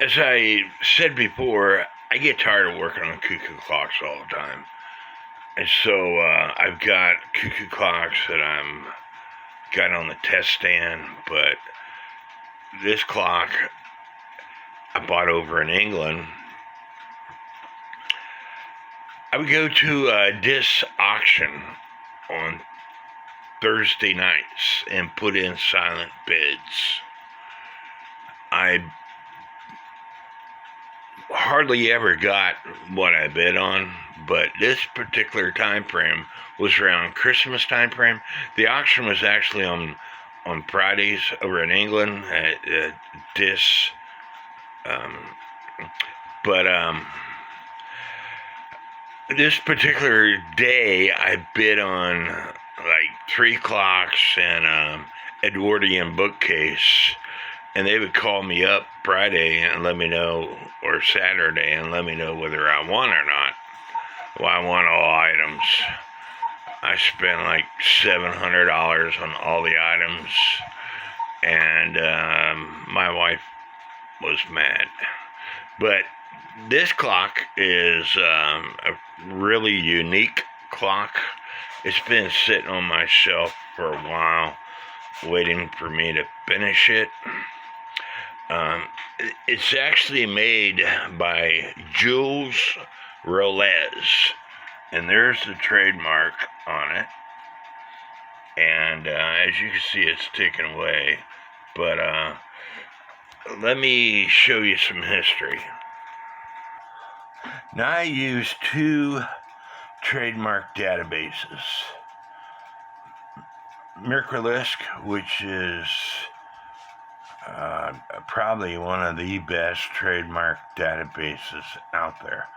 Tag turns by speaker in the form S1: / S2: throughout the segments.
S1: As I said before, I get tired of working on cuckoo clocks all the time. And so I've got cuckoo clocks that I'm got on the test stand, but this clock I bought over in England. I would go to this auction on Thursday nights and put in silent bids. I hardly ever got what I bid on, but this particular time frame was around Christmas time frame. The auction was actually on Fridays over in England at this, um, but this particular day I bid on like 3 clocks and Edwardian bookcase, and they would call me up Friday and let me know, or Saturday, and let me know whether I won or not. Well, I won all items. I spent like $700 on all the items, and my wife was mad. But this clock is a really unique clock. It's been sitting on my shelf for a while, waiting for me to finish it. It's actually made by Jules Rolez, and there's the trademark on it. And as you can see, it's ticking away. But let me show you some history. Now I use 2 trademark databases. Microlisk, which is probably one of the best trademark databases out there.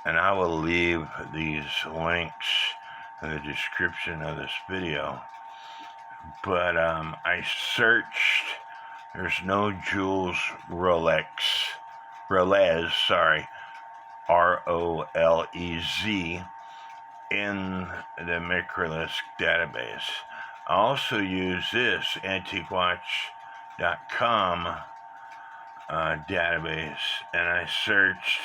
S1: And I will leave these links in the description of this video. But I searched, there's no Jules Rolez, R-O-L-E-Z, in the Microlisk database. I also use this antiquewatch.com database, and I searched,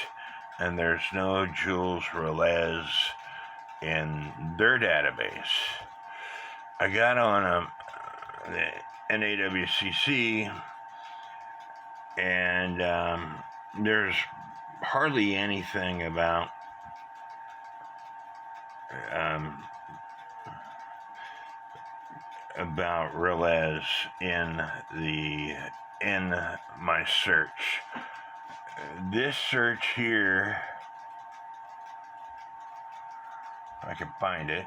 S1: and there's no Jules Rolez in their database. I got on the NAWCC, and there's hardly anything about Rolez in my search. This search here, if I can find it.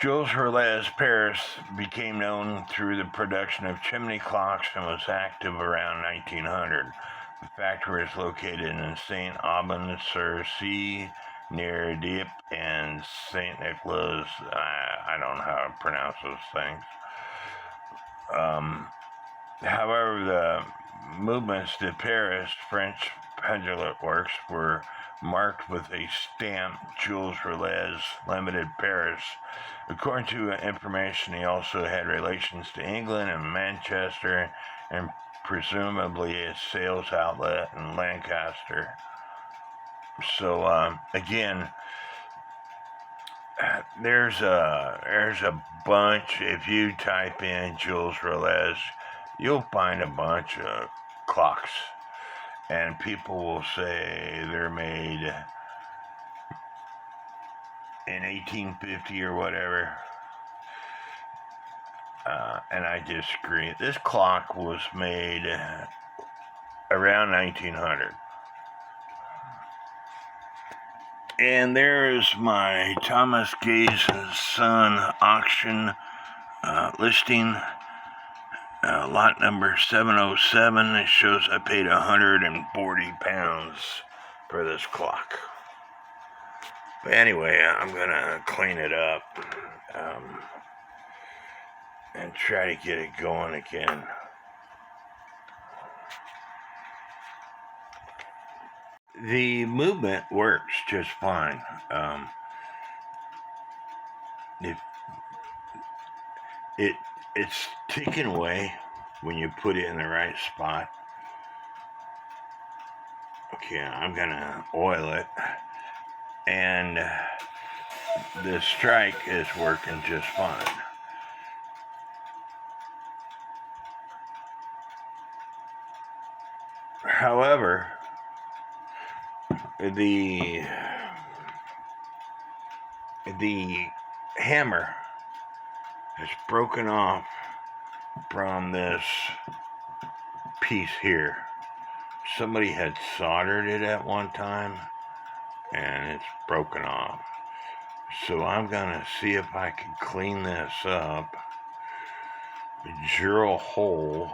S1: Jules Rolez Paris became known through the production of chimney clocks and was active around 1900. The factory is located in Saint Aubin-sur-Sea, near Dieppe, and Saint Nicolas. I don't know how to pronounce those things. However, the movements to Paris French pendulum works were marked with a stamp, Jules Rolez Limited Paris. According to information, he also had relations to England and Manchester, and presumably a sales outlet in Lancaster. So again, there's a bunch. If you type in Jules Rolez, you'll find a bunch of clocks, and people will say they're made in 1850 or whatever, and I disagree. This clock was made around 1900. And there's my Thomas Gaze & Son auction listing, lot number 707. It shows I paid £140 for this clock. But anyway, I'm going to clean it up and try to get it going again. The movement works just fine. It it's ticking away when you put it in the right spot. Okay, I'm gonna oil it, and the strike is working just fine. However, the hammer has broken off from this piece here. Somebody had soldered it at one time, and it's broken off. So I'm gonna see if I can clean this up, drill a hole,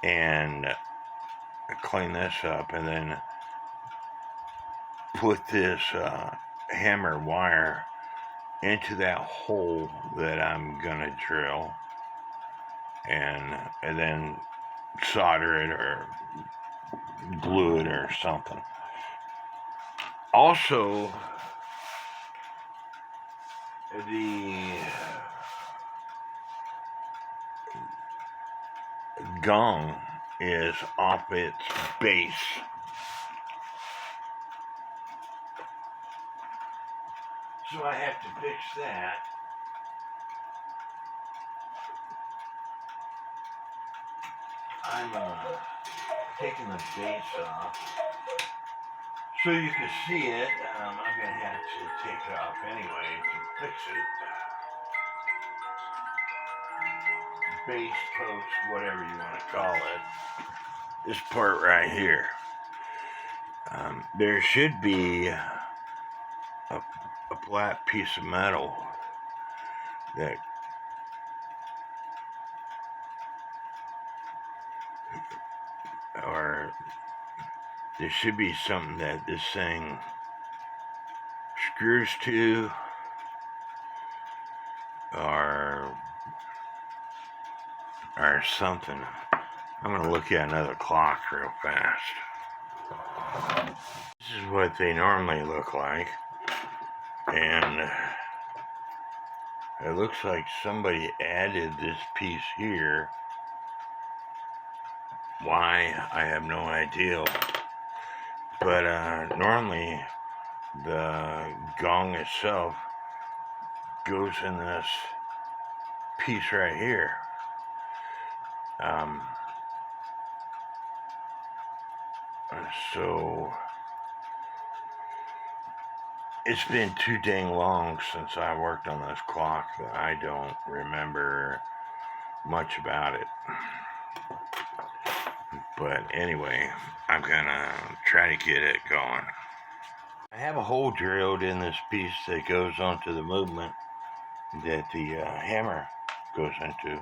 S1: and clean this up, and then put this hammer wire into that hole that I'm gonna drill, and then solder it or glue it or something. Also, the gong is off its base. So I have to fix that. I'm taking the base off so you can see it. I'm going to have to take it off anyway to fix it. Base, post, whatever you want to call it. This part right here. There should be a flat piece of metal that or there should be something that this thing screws to, or something. I'm going to look at another clock real fast. This is what they normally look like, and it looks like somebody added this piece here. Why, I have no idea. But normally the gong itself goes in this piece right here. So it's been too dang long since I worked on this clock that I don't remember much about it. But anyway, I'm gonna try to get it going. I have a hole drilled in this piece that goes onto the movement that the hammer goes into,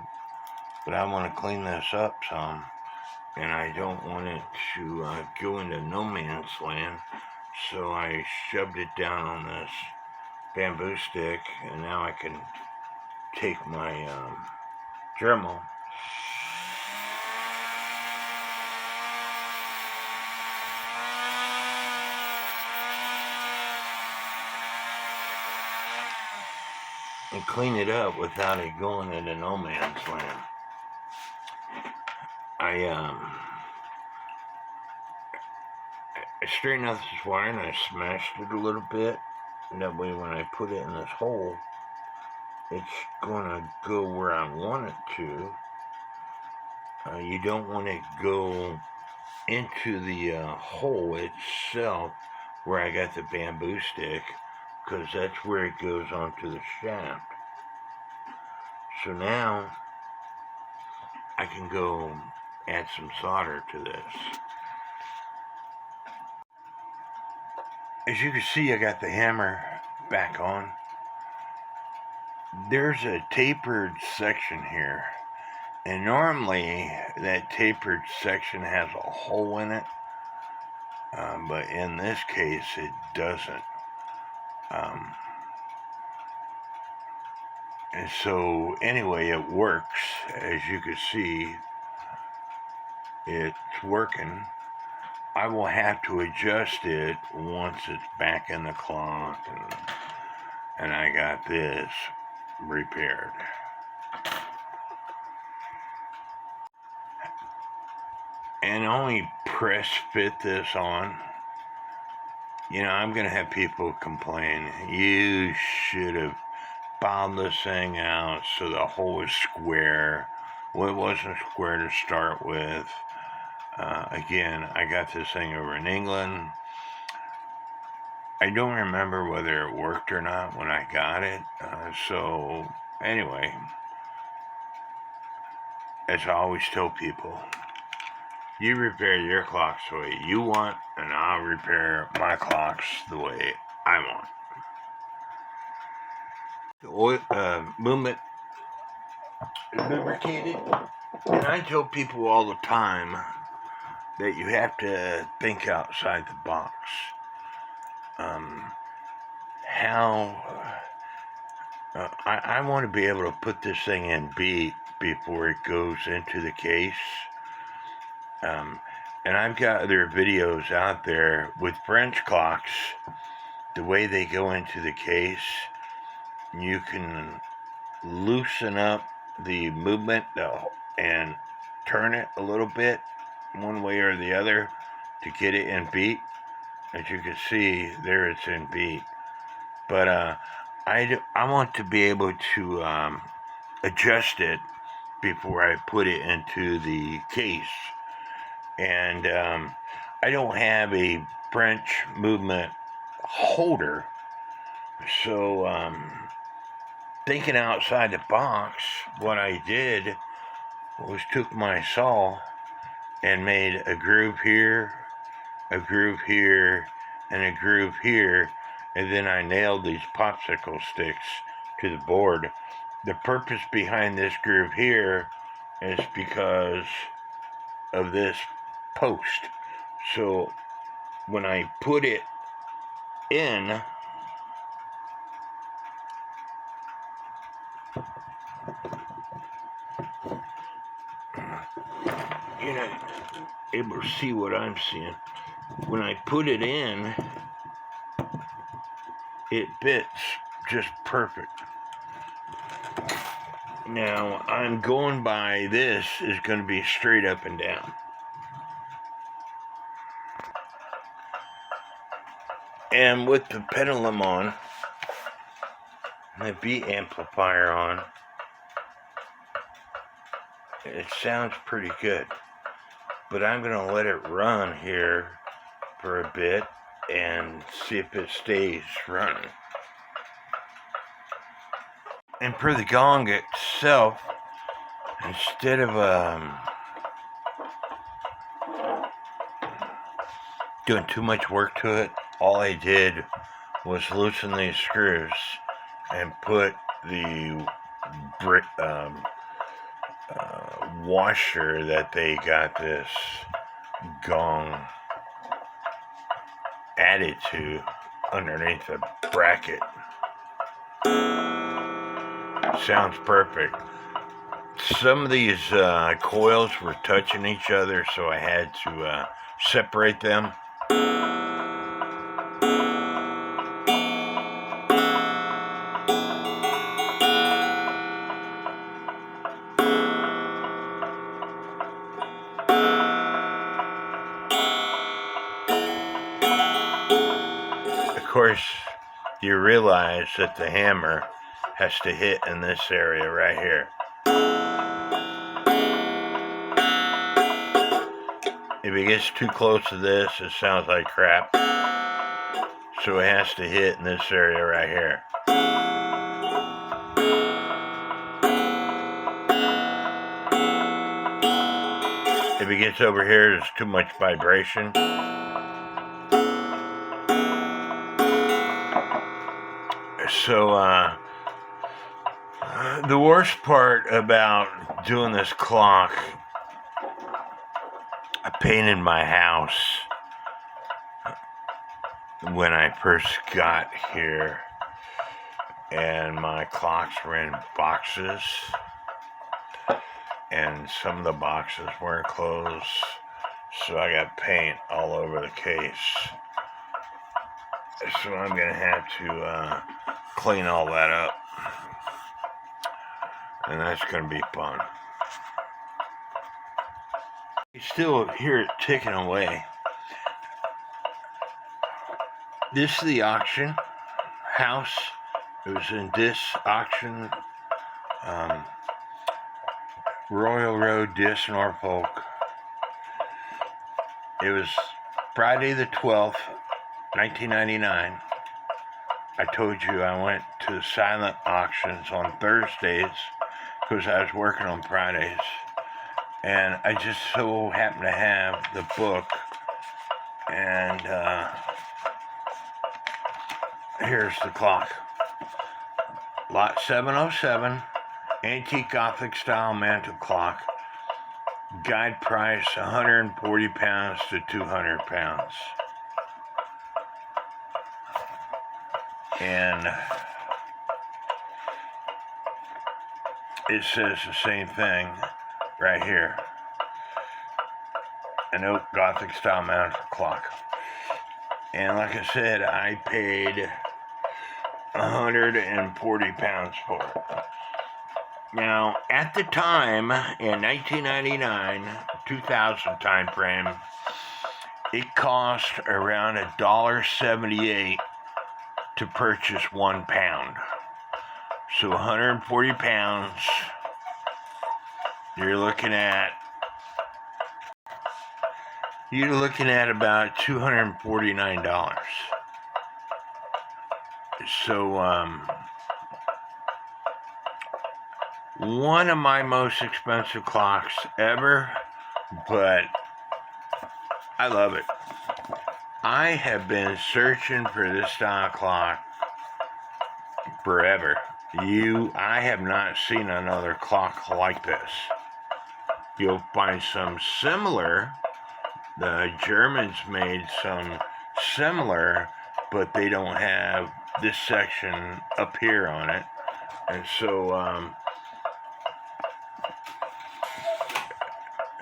S1: but I want to clean this up some, and I don't want it to go into no man's land, so I shoved it down on this bamboo stick, and now I can take my Dremel and clean it up without it going into no man's land. I straightened out this wire and I smashed it a little bit, and that way when I put it in this hole, it's going to go where I want it to. You don't want it to go into the hole itself where I got the bamboo stick, because that's where it goes onto the shaft. So now I can go add some solder to this. As you can see, I got the hammer back on. There's a tapered section here, and normally that tapered section has a hole in it, but in this case it doesn't. And so anyway, it works. As you can see, it's working. I will have to adjust it once it's back in the clock and I got this repaired. and only press fit this on. You know, I'm going to have people complain, you should have filed this thing out so the hole is square. Well, it wasn't square to start with. Again, I got this thing over in England. I don't remember whether it worked or not when I got it. So, anyway, as I always tell people, you repair your clocks the way you want, and I'll repair my clocks the way I want. The oil movement is lubricated, and I tell people all the time that you have to think outside the box. I want to be able to put this thing in beat before it goes into the case. And I've got other videos out there with French clocks. The way they go into the case, you can loosen up the movement and turn it a little bit one way or the other to get it in beat. As you can see, there it's in beat. But I want to be able to adjust it before I put it into the case. And I don't have a French movement holder. So thinking outside the box, what I did was took my saw and made a groove here, a groove here, and a groove here, and then I nailed these popsicle sticks to the board. The purpose behind this groove here is because of this post. So when I put it in, you're not able to see what I'm seeing. When I put it in, it fits just perfect. Now, I'm going by this is going to be straight up and down. And with the pendulum on, my beat amplifier on, it sounds pretty good. But I'm going to let it run here for a bit and see if it stays running. And for the gong itself, instead of doing too much work to it, all I did was loosen these screws and put the washer that they got this gong added to underneath the bracket. Sounds perfect. Some of these coils were touching each other, so I had to separate them. Of course, you realize that the hammer has to hit in this area right here. If it gets too close to this, it sounds like crap. So it has to hit in this area right here. If it gets over here, there's too much vibration. So, the worst part about doing this clock, I painted my house when I first got here, and my clocks were in boxes, and some of the boxes weren't closed, so I got paint all over the case. So I'm going to have to clean all that up, and that's going to be fun. still hear it ticking away. This is the auction house. It was in this auction, Royal Road, Dis, Norfolk. It was Friday the 12th, 1999. I told you I went to silent auctions on Thursdays because I was working on Fridays. And I just so happened to have the book. And here's the clock. Lot 707, antique Gothic style mantle clock. Guide price 140 pounds to 200 pounds. And it says the same thing right here. An oak Gothic style mantle clock. And like I said, I paid 140 pounds for it. Now, at the time, in 1999, 2000 time frame, it cost around $1.78 to purchase 1 pound. So 140 pounds, you're looking at about $249. So, one of my most expensive clocks ever, but I love it. I have been searching for this style clock forever. I have not seen another clock like this. You'll find some similar. The Germans made some similar, but they don't have this section up here on it. And so,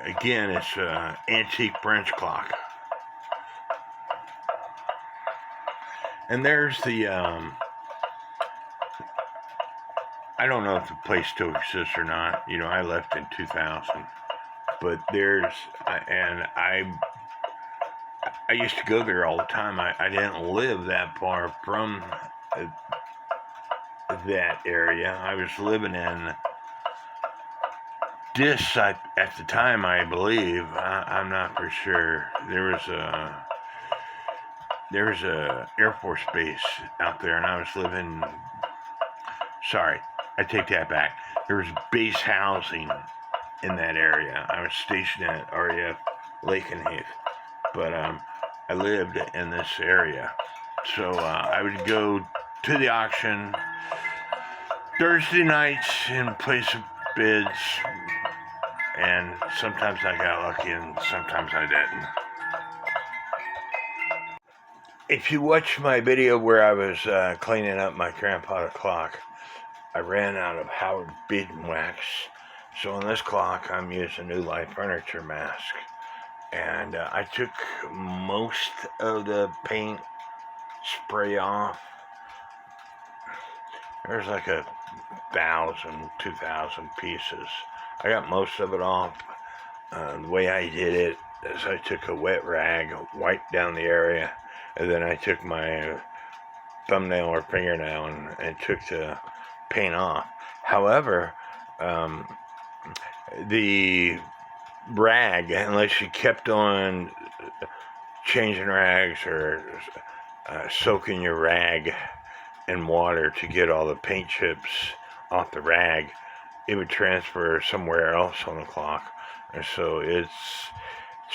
S1: again, it's an antique French clock. And there's the, I don't know if the place still exists or not. You know, I left in 2000. But there's, and I used to go there all the time. I didn't live that far from that area. I was living in Dis at the time, I believe. I'm not for sure. There was a Air Force base out there, and I was living. Sorry, I take that back. There was base housing in that area. I was stationed at RAF Lakenheath, but I lived in this area. So I would go to the auction Thursday nights and place some bids, and sometimes I got lucky and sometimes I didn't. If you watch my video where I was cleaning up my grandfather clock, I ran out of Howard beading wax. So on this clock, I'm using New Life Furniture mask. And I took most of the paint spray off. There's like 1,000, 2,000 pieces. I got most of it off. The way I did it is I took a wet rag, wiped down the area, and then I took my thumbnail or fingernail and took the paint off. However, the rag, unless you kept on changing rags or soaking your rag in water to get all the paint chips off the rag, it would transfer somewhere else on the clock. And so it's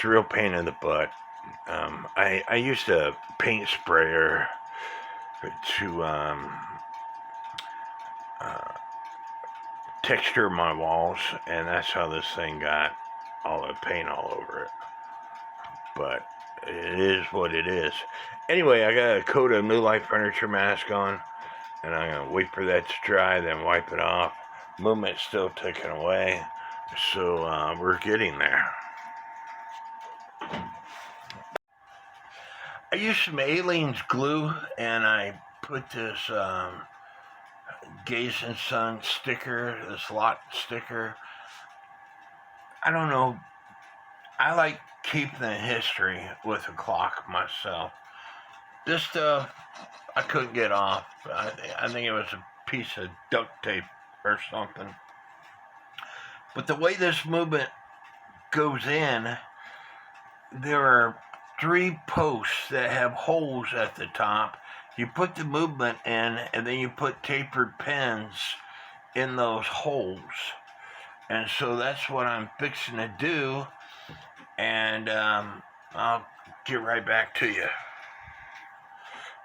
S1: a real pain in the butt. I used a paint sprayer to texture my walls, and that's how this thing got all the paint all over it. But it is what it is. Anyway, I got a coat of New Life Furniture mask on, and I'm going to wait for that to dry, then wipe it off. Movement's still ticking away, so we're getting there. I used some Aleene's glue, and I put this Gaze and Son sticker, this lot sticker. I don't know I like keeping the history with a clock myself. This stuff I couldn't get off. I think it was a piece of duct tape or something. But the way this movement goes in, there are 3 posts that have holes at the top. You put the movement in, and then you put tapered pins in those holes. And so that's what I'm fixing to do. And I'll get right back to you.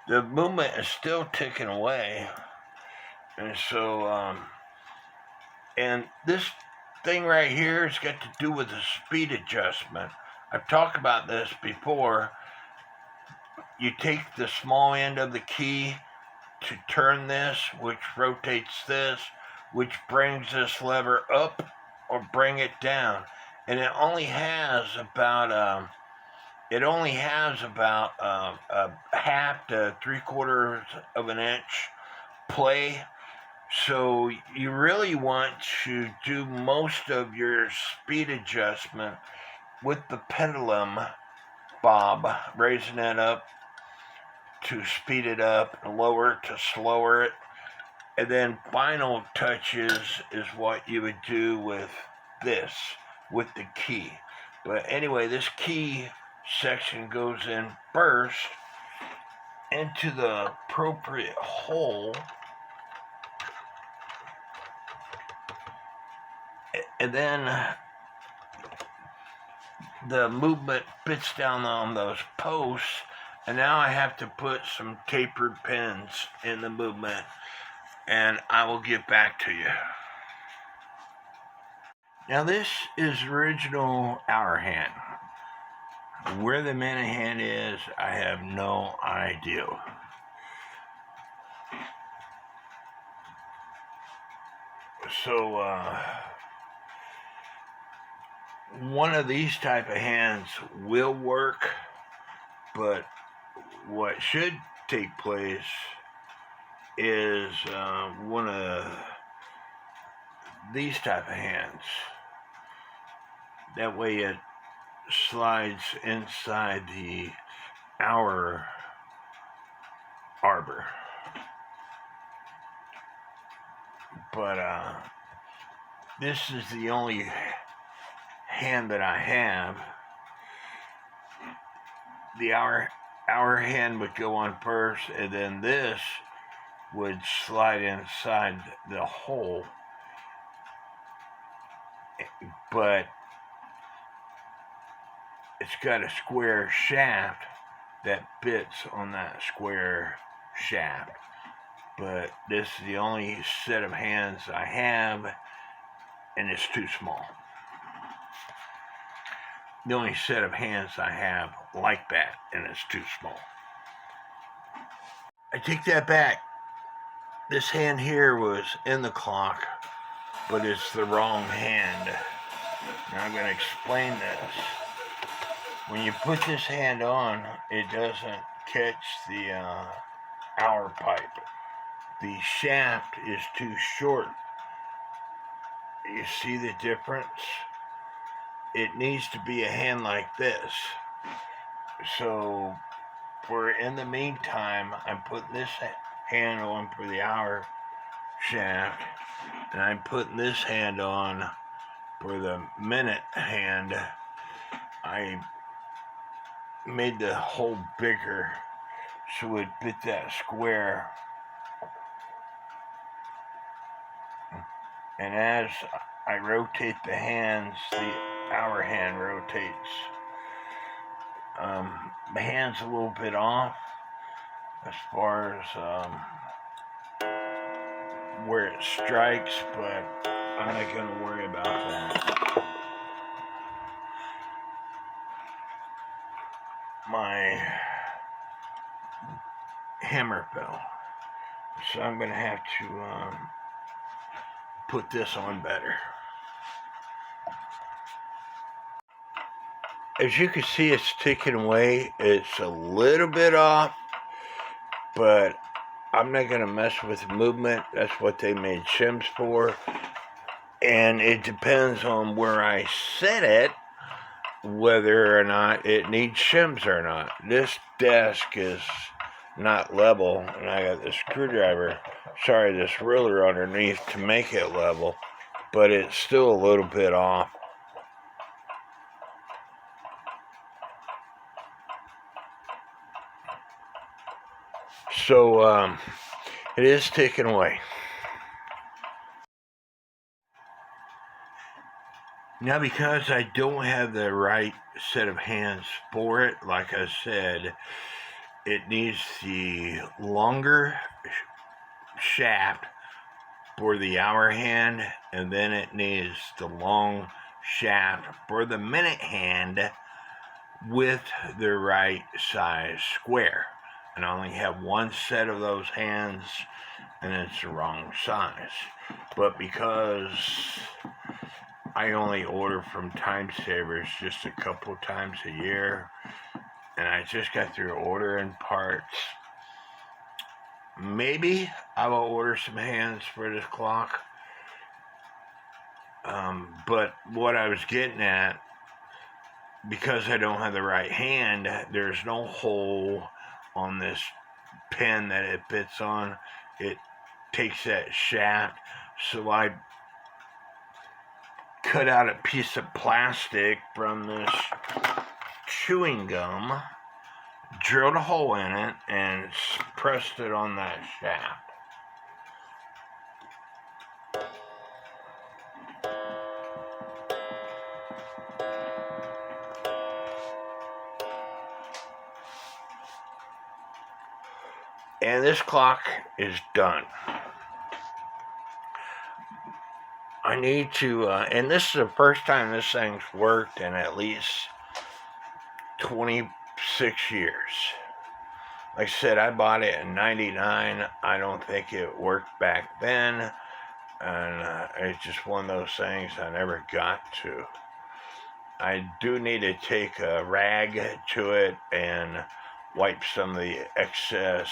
S1: The movement is still ticking away. And so, and this thing right here has got to do with the speed adjustment. I've talked about this before. You take the small end of the key to turn this, which rotates this, which brings this lever up or bring it down. And it only has about a half to 3/4 of an inch play. So you really want to do most of your speed adjustment with the pendulum bob, raising it up to speed it up, and lower it to slower it. And then final touches is what you would do with this, with the key. But anyway, this key section goes in first into the appropriate hole, and then the movement fits down on those posts, and now I have to put some tapered pins in the movement, and I will get back to you. Now this is original hour hand. Where the minute hand is, I have no idea. So, one of these type of hands will work, but what should take place is one of these type of hands. That way it slides inside the hour arbor. But this is the only hand that I have. The hour hand would go on first, and then this would slide inside the hole. But it's got a square shaft that fits on that square shaft. But this is the only set of hands I have, and it's too small. The only set of hands I have like that, and it's too small. I take that back. This hand here was in the clock, but it's the wrong hand. Now I'm going to explain this. When you put this hand on, it doesn't catch the hour pipe. The shaft is too short. You see the difference? It needs to be a hand like this. So, in the meantime, I'm putting this hand on for the hour shaft, and I'm putting this hand on for the minute hand. I made the hole bigger so it fit that square. And as I rotate the hands, the hour hand rotates. The hand's a little bit off as far as where it strikes, but I'm not going to worry about that. My hammer fell, so I'm going to have to put this on better. As you can see, it's ticking away. It's a little bit off, but I'm not going to mess with the movement. That's what they made shims for. And it depends on where I set it. whether or not it needs shims or not. This desk is not level, and I got this this ruler underneath to make it level, but it's still a little bit off. So it is ticking away. Now, because I don't have the right set of hands for it, like I said, it needs the longer shaft for the hour hand, and then it needs the long shaft for the minute hand with the right size square. And I only have one set of those hands, and it's the wrong size. But because I only order from Time Savers just a couple times a year, and I just got through ordering parts, maybe I will order some hands for this clock. But what I was getting at, because I don't have the right hand, there's no hole on this pin that it fits on. It takes that shaft, so I cut out a piece of plastic from this chewing gum, drilled a hole in it, and pressed it on that shaft. And this clock is done. I need to, and this is the first time this thing's worked in at least 26 years. Like I said, I bought it in 99. I don't think it worked back then. And it's just one of those things I never got to. I do need to take a rag to it and wipe some of the excess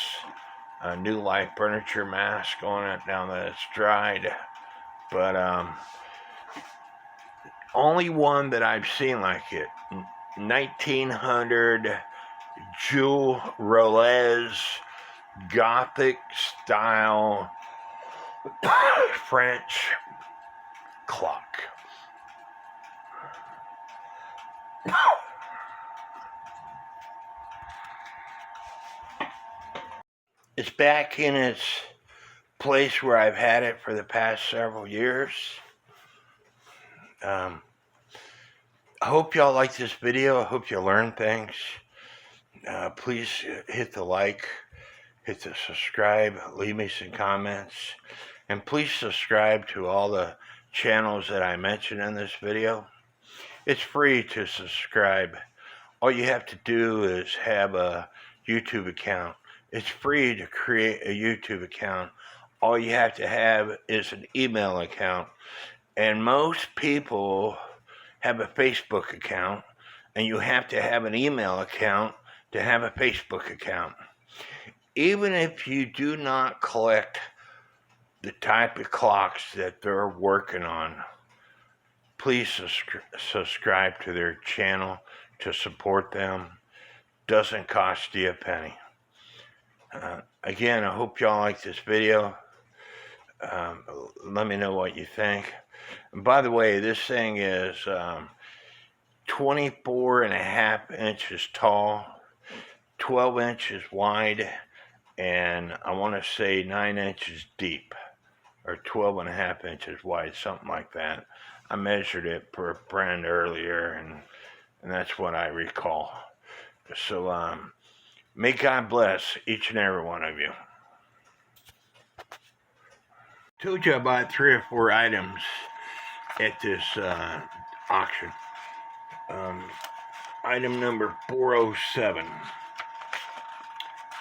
S1: New Life furniture mask on it now that it's dried. But only one that I've seen like it, 1900 Jules Rolez gothic style French clock. It's back in its place where I've had it for the past several years. I hope y'all like this video. I hope you learn things. Please hit the like, hit the subscribe, leave me some comments, and please subscribe to all the channels that I mentioned in this video. It's free to subscribe. All you have to do is have a YouTube account. It's free to create a YouTube account. All you have to have is an email account. And most people have a Facebook account, and you have to have an email account to have a Facebook account. Even if you do not collect the type of clocks that they're working on, please subscribe to their channel to support them. Doesn't cost you a penny. Again, I hope y'all like this video. Let me know what you think. And by the way, this thing is 24.5 inches tall, 12 inches wide, and I want to say 9 inches deep, or 12.5 inches wide, something like that. I measured it for a friend earlier, and that's what I recall. So, may God bless each and every one of you. Told you I bought 3 or 4 items at this auction. Item number 407.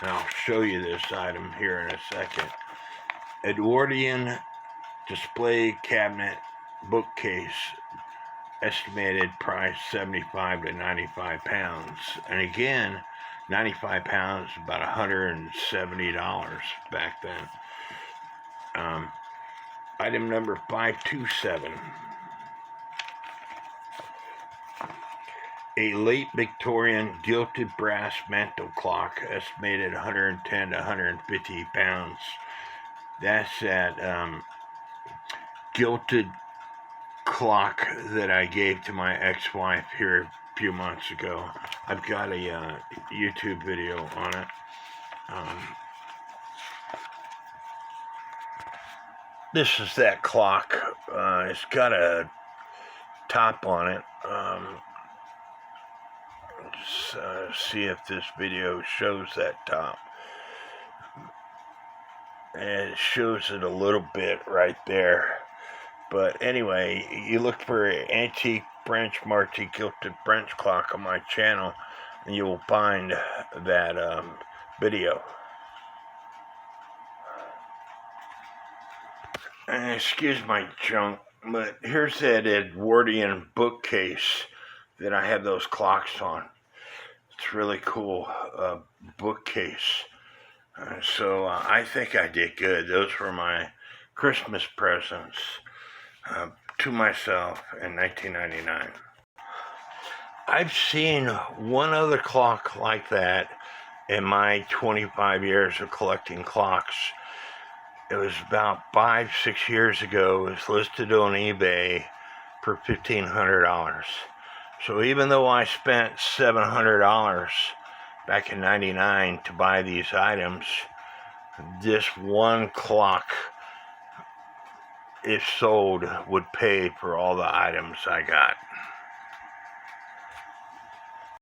S1: And I'll show you this item here in a second. Edwardian display cabinet bookcase. Estimated price 75 to 95 pounds. And again, 95 pounds, about $170 back then. Item number 527. a late Victorian gilded brass mantel clock, estimated 110 to 150 pounds. That's that gilded clock that I gave to my ex-wife here a few months ago. I've got a YouTube video on it. This is that clock. It's got a top on it. Let's see if this video shows that top. And it shows it a little bit right there. But anyway, you look for an antique French Marty gilded French clock on my channel, and you will find that video. And excuse my junk, but here's that Edwardian bookcase that I have those clocks on. It's really cool bookcase. So I think I did good. Those were my Christmas presents to myself in 1999. I've seen one other clock like that in my 25 years of collecting clocks. It was about 5-6 years ago. It was listed on eBay for $1,500. So even though I spent $700 back in '99 to buy these items, this one clock, if sold, would pay for all the items I got.